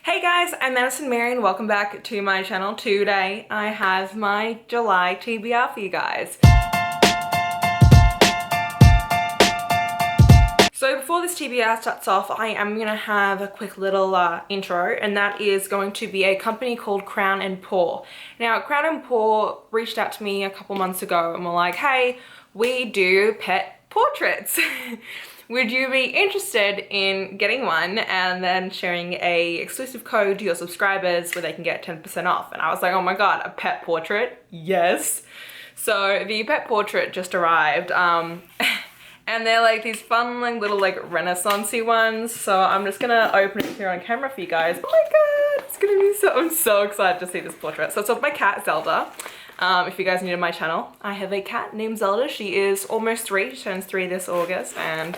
Hey guys, I'm Madison Mary and welcome back to my channel. Today I have my July TBR for you guys. So before this TBR starts off, I am going to have a quick little intro, and that is going to be a company called Crown & Paw. Now, Crown & Paw reached out to me a couple months ago and were like, hey, we do pet portraits. Would you be interested in getting one and then sharing a exclusive code to your subscribers where they can get 10% off? And I was like, oh my god, a pet portrait? Yes. So the pet portrait just arrived. And they're like these fun little Renaissance-y ones. So I'm just gonna open it here on camera for you guys. Oh my god, it's gonna be I'm so excited to see this portrait. So it's of my cat, Zelda. If you guys are new to my channel, I have a cat named Zelda. She is almost 3, she turns 3 this August, and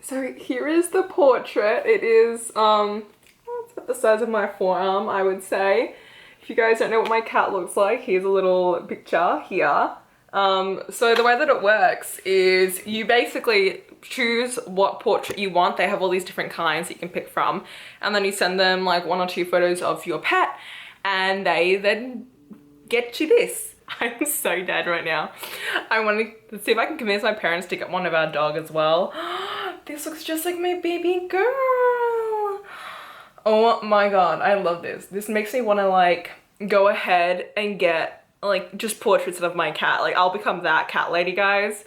so here is the portrait. It is, it's about the size of my forearm, I would say. If you guys don't know what my cat looks like, here's a little picture here. So the way that it works is you basically choose what portrait you want. They have all these different kinds that you can pick from. And then you send them like 1 or 2 photos of your pet, and they then get you this. I'm so dead right now. I want to see if I can convince my parents to get one of our dog as well. This looks just like my baby girl. Oh my god, I love this. This makes me want to go ahead and get just portraits of my cat. I'll become that cat lady, guys.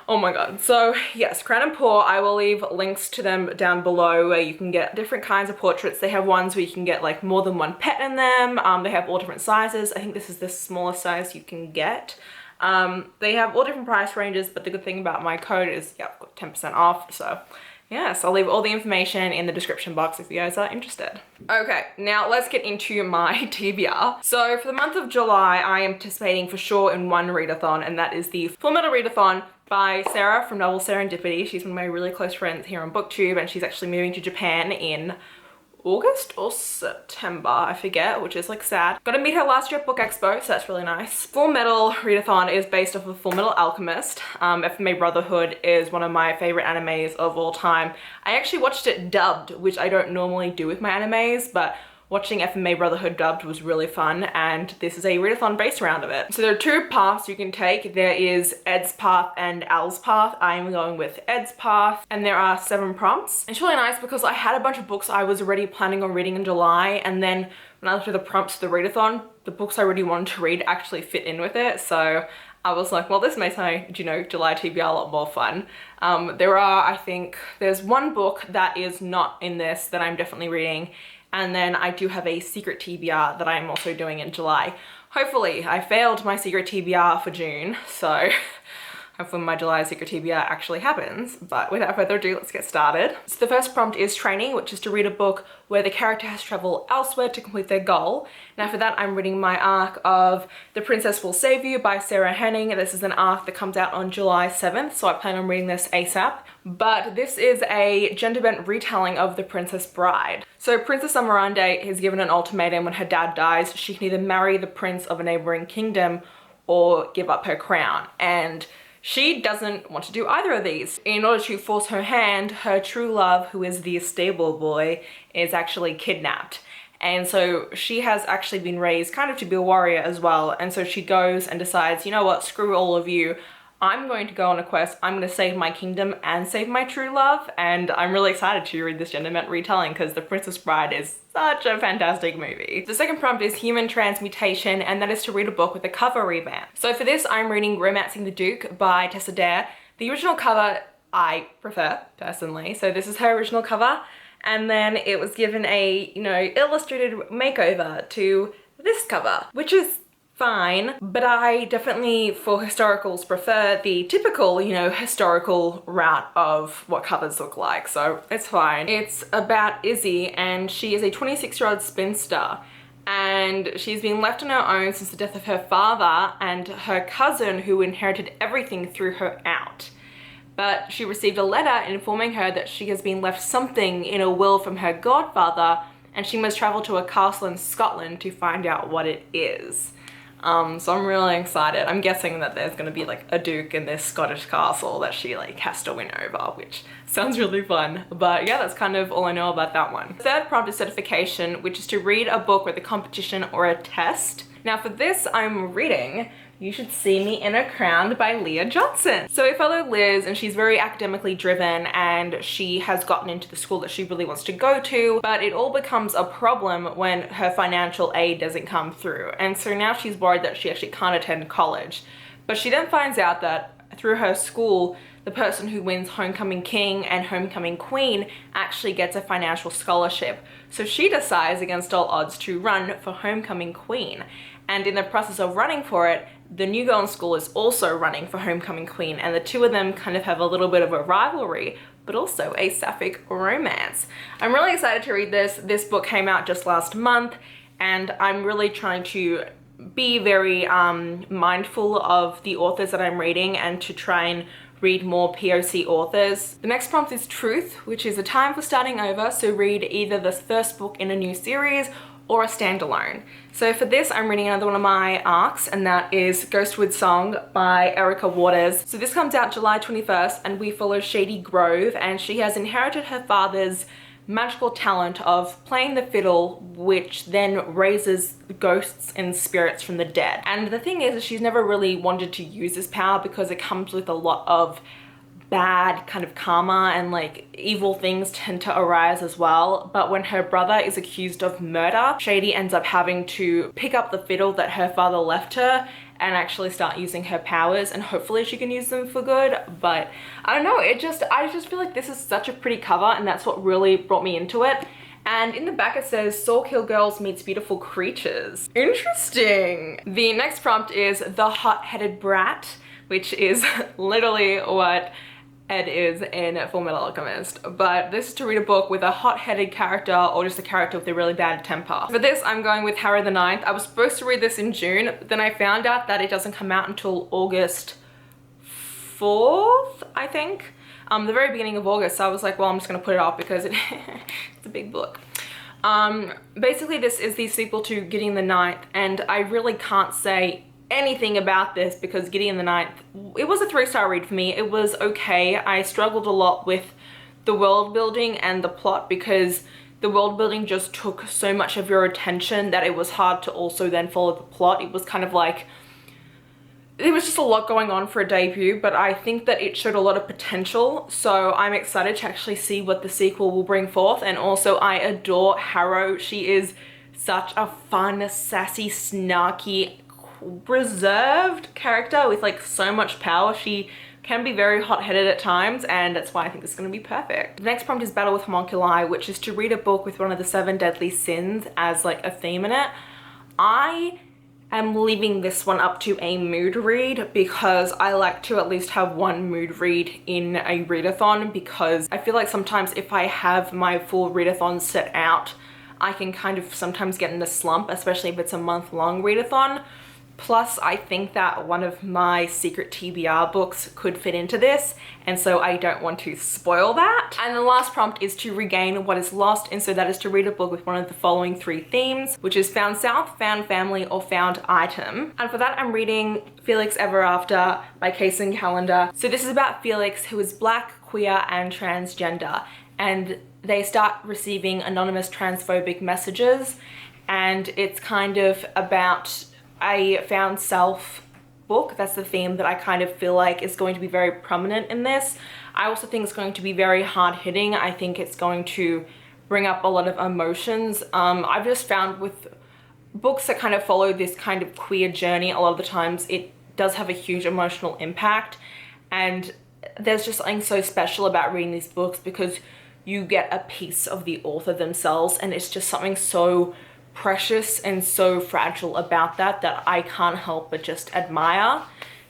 Oh my god. So yes, Crown & Paw, I will leave links to them down below where you can get different kinds of portraits. They have ones where you can get more than 1 pet in them. They have all different sizes. I think this is the smallest size you can get. They have all different price ranges, but the good thing about my code is, yeah, I've got 10% off. So yes, I'll leave all the information in the description box if you guys are interested. Okay, now let's get into my TBR. So for the month of July, I am participating for sure in one readathon, and that is the Fullmetal Readathon by Sarah from Novel Serendipity. She's one of my really close friends here on BookTube, and she's actually moving to Japan in August or September, I forget, which is sad. Got to meet her last year at Book Expo, so that's really nice. Fullmetal Readathon is based off of Fullmetal Alchemist. FMA Brotherhood is one of my favorite animes of all time. I actually watched it dubbed, which I don't normally do with my animes, but watching FMA Brotherhood dubbed was really fun, and this is a readathon based around of it. So there are 2 paths you can take. There is Ed's path and Al's path. I am going with Ed's path, and there are 7 prompts. It's really nice because I had a bunch of books I was already planning on reading in July, and then when I looked at the prompts for the readathon, the books I already wanted to read actually fit in with it. So I was like, well, this makes my, July TBR a lot more fun. I think there's 1 book that is not in this that I'm definitely reading. And then I do have a secret TBR that I'm also doing in July. Hopefully, I failed my secret TBR for June, so hopefully my July secret TBR actually happens. But without further ado, let's get started. So the first prompt is training, which is to read a book where the character has to travel elsewhere to complete their goal. Now for that, I'm reading my arc of The Princess Will Save You by Sarah Henning. This is an arc that comes out on July 7th, so I plan on reading this ASAP. But this is a gender-bent retelling of The Princess Bride. So Princess Amarante is given an ultimatum when her dad dies. She can either marry the prince of a neighboring kingdom or give up her crown. And she doesn't want to do either of these. In order to force her hand, her true love, who is the stable boy, is actually kidnapped. And so she has actually been raised kind of to be a warrior as well. And so she goes and decides, you know what, screw all of you. I'm going to go on a quest. I'm going to save my kingdom and save my true love. And I'm really excited to read this gender-bent retelling because The Princess Bride is such a fantastic movie. The second prompt is human transmutation, and that is to read a book with a cover revamp. So for this, I'm reading Romancing the Duke by Tessa Dare. The original cover I prefer, personally. So this is her original cover. And then it was given a, illustrated makeover to this cover, which is fine, but I definitely, for historicals, prefer the typical, historical route of what covers look like, so it's fine. It's about Izzy, and she is a 26-year-old spinster, and she's been left on her own since the death of her father and her cousin, who inherited everything, threw her out. But she received a letter informing her that she has been left something in a will from her godfather, and she must travel to a castle in Scotland to find out what it is. So I'm really excited. I'm guessing that there's gonna be like a duke in this Scottish castle that she like has to win over, which sounds really fun. But yeah, that's kind of all I know about that one. The third prompt is certification, which is to read a book with a competition or a test. Now for this, I'm reading You Should See Me in a Crown by Leah Johnson. So I follow Liz, and she's very academically driven, and she has gotten into the school that she really wants to go to, but it all becomes a problem when her financial aid doesn't come through. And so now she's worried that she actually can't attend college. But she then finds out that through her school, the person who wins Homecoming King and Homecoming Queen actually gets a financial scholarship. So she decides against all odds to run for Homecoming Queen. And in the process of running for it, the new girl in school is also running for Homecoming Queen, and the two of them kind of have a little bit of a rivalry, but also a sapphic romance. I'm really excited to read this. This book came out just last month, and I'm really trying to be very mindful of the authors that I'm reading and to try and read more POC authors. The next prompt is truth, which is a time for starting over, so read either the first book in a new series or a standalone. So for this, I'm reading another one of my arcs, and that is Ghostwood Song by Erica Waters. So this comes out July 21st, and we follow Shady Grove, and she has inherited her father's magical talent of playing the fiddle, which then raises ghosts and spirits from the dead. And the thing is, she's never really wanted to use this power because it comes with a lot of bad kind of karma, and like evil things tend to arise as well. But when her brother is accused of murder, Shady ends up having to pick up the fiddle that her father left her and actually start using her powers, and hopefully she can use them for good. But I don't know, I just feel like this is such a pretty cover, and that's what really brought me into it. And in the back it says Soul Kill Girls meets Beautiful Creatures. Interesting. The next prompt is The Hot-Headed Brat, which is literally what Ed is in Fullmetal Alchemist, but this is to read a book with a hot-headed character or just a character with a really bad temper. For this, I'm going with Harry the Ninth. I was supposed to read this in June, but then I found out that it doesn't come out until August 4th, I think. The very beginning of August, so I was like, well, I'm just gonna put it off because it's a big book. Basically, this is the sequel to Gideon the Ninth, and I really can't say anything about this because Gideon the Ninth, it was a 3-star read for me. It was okay. I struggled a lot with the world building and the plot because the world building just took so much of your attention that it was hard to also then follow the plot. It was kind of like, there was just a lot going on for a debut, but I think that it showed a lot of potential. So I'm excited to actually see what the sequel will bring forth. And also I adore Harrow. She is such a fun, sassy, snarky, reserved character with like so much power. She can be very hot-headed at times, and that's why I think it's going to be perfect. The next prompt is Battle with Homunculi, which is to read a book with one of the 7 deadly sins as like a theme in it. I am leaving this one up to a mood read because I like to at least have one mood read in a readathon, because I feel like sometimes if I have my full readathon set out, I can kind of sometimes get in a slump, especially if it's a month-long readathon. Plus, I think that one of my secret TBR books could fit into this, and so I don't want to spoil that. And the last prompt is to regain what is lost, and so that is to read a book with one of the following 3 themes, which is found self, found family, or found item. And for that, I'm reading Felix Ever After by Kaysen Callender. So this is about Felix, who is black, queer, and transgender, and they start receiving anonymous transphobic messages, and it's kind of about a found self book. That's the theme that I kind of feel like is going to be very prominent in this. I also think it's going to be very hard-hitting. I think it's going to bring up a lot of emotions. I've just found with books that kind of follow this kind of queer journey, a lot of the times it does have a huge emotional impact, and there's just something so special about reading these books because you get a piece of the author themselves, and it's just something so precious and so fragile about that I can't help but just admire.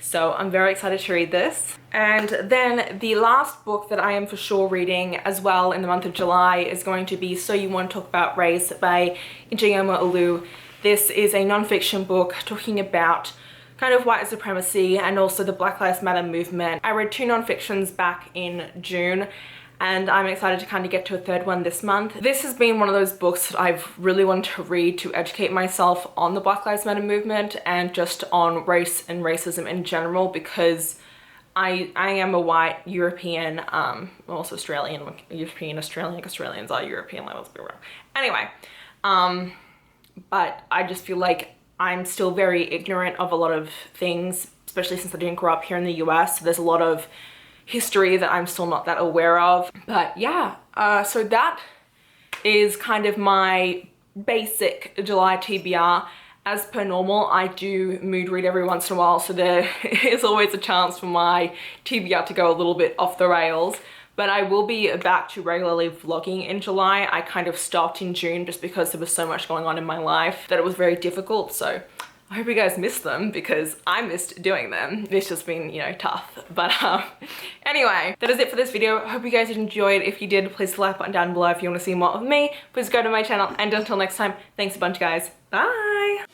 So I'm very excited to read this. And then the last book that I am for sure reading as well in the month of July is going to be So You Want to Talk About Race by ɪନିର୍sᴛᴏᴜ. This is a non-fiction book talking about kind of white supremacy and also the Black Lives Matter movement. I read 2 non-fictions back in June, and I'm excited to kind of get to a third one this month. This has been one of those books that I've really wanted to read to educate myself on the Black Lives Matter movement and just on race and racism in general, because I am a white European, also Australian, European, Australian, like Australians are European, like let's be real. Anyway, but I just feel like I'm still very ignorant of a lot of things, especially since I didn't grow up here in the US. So there's a lot of history that I'm still not that aware of. But yeah, so that is kind of my basic July TBR. As per normal, I do mood read every once in a while, so there is always a chance for my TBR to go a little bit off the rails. But I will be back to regularly vlogging in July. I kind of stopped in June just because there was so much going on in my life that it was very difficult. So I hope you guys missed them, because I missed doing them. It's just been, you know, tough. But anyway, that is it for this video. I hope you guys enjoyed. If you did, please hit the like button down below. If you want to see more of me, please go to my channel. And until next time, thanks a bunch, guys. Bye.